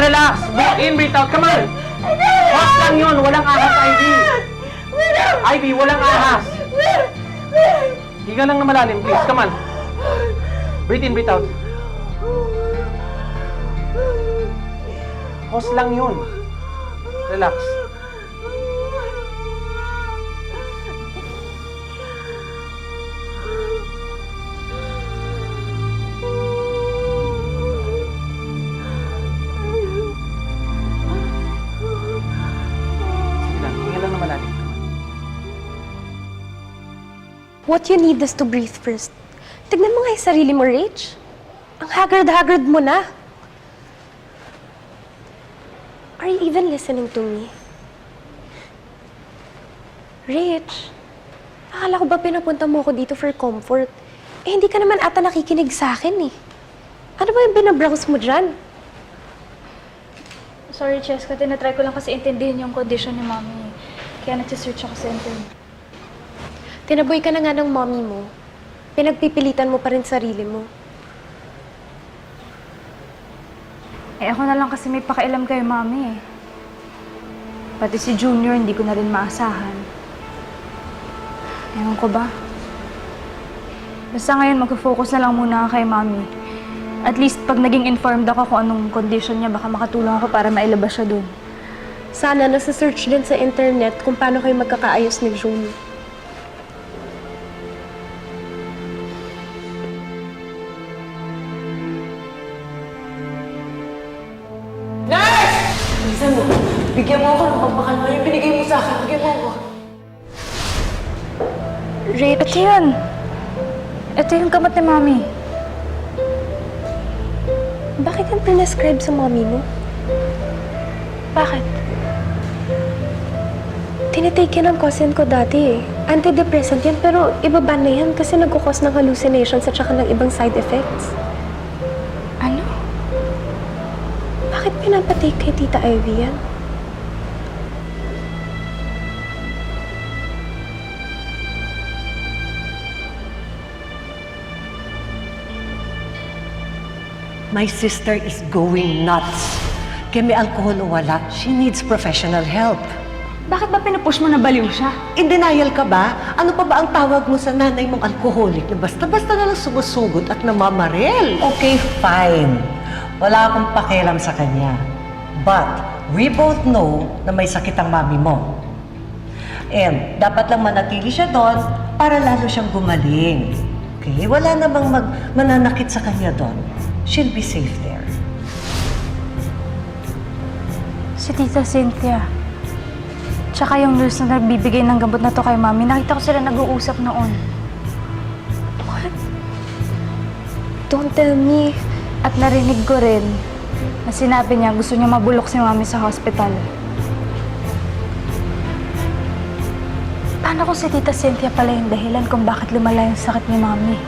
relax. Breathe in, breathe out. Come on. Hos lang yun. Walang ahas, Ivy. Ivy, walang ahas. Higa lang na malalim, please. Come on. Breathe in, breathe out. Hos lang yun. Relax. Sige lang, hinga lang na malalim. What you need is to breathe first. Tignan mo nga yung sarili mo, Rach. Ang haggard-haggard mo na. Are you even listening to me? Rach, akala ko ba pinapunta mo ako dito for comfort? Eh, hindi ka naman ata nakikinig sa akin eh. Ano ba yung binabrowse mo dyan? Sorry, Cheska. Tinatry ko lang kasi intindihin yung condition ni Mommy. Kaya nagsisearch ako sa internet. Tinaboy ka na nga ng mommy mo. Pinagpipilitan mo pa rin sarili mo. Eh ako na lang kasi may pakialam kay Mommy eh. Pati si Junior hindi ko na rin maasahan. Ewan ko ba? Basta ngayon mag-focus na lang muna ako kay Mommy. At least pag naging informed ako kung anong condition niya, baka makatulong ako para mailabas siya dun. Sana nasa-search din sa internet kung paano kayo magkakaayos ni June. Bilisan mo. Bigyan mo ako ng pagpakalma. Yung binigay mo sa akin, bigyan mo ako. Rach, ito yun. Ito yung gamot ni Mommy. Bakit yung prescribe sa mommy mo? Bakit? Tinitake yan ng cousin ko dati eh. Antidepressant yan, pero ibaban na yan kasi nagkukos ng hallucinations at saka ng ibang side effects. Ano? Bakit pinapatake kay Tita Ivy yan? My sister is going nuts. Kaya may alcohol o wala, she needs professional help. Bakit ba pinupush mo na baliw siya? In denial ka ba? Ano pa ba ang tawag mo sa nanay mong alcoholic na basta-basta na lang sumusugod at namamaril? Okay, fine. Wala akong pakialam sa kanya. But we both know na may sakit ang mami mo. And dapat lang manatili siya doon para lalo siyang gumaling. Okay? Wala namang mananakit sa kanya doon. She'll be safe there. Si Tita Cynthia. Tsaka yung nurse na nagbibigay ng gamot na to kay Mommy, nakita ko sila nag-uusap noon. What? Don't tell me. At narinig ko rin na sinabi niya gusto niya mabulok si Mommy sa hospital. Paano kung si Tita Cynthia pala yung dahilan kung bakit lumala yung sakit ni Mommy?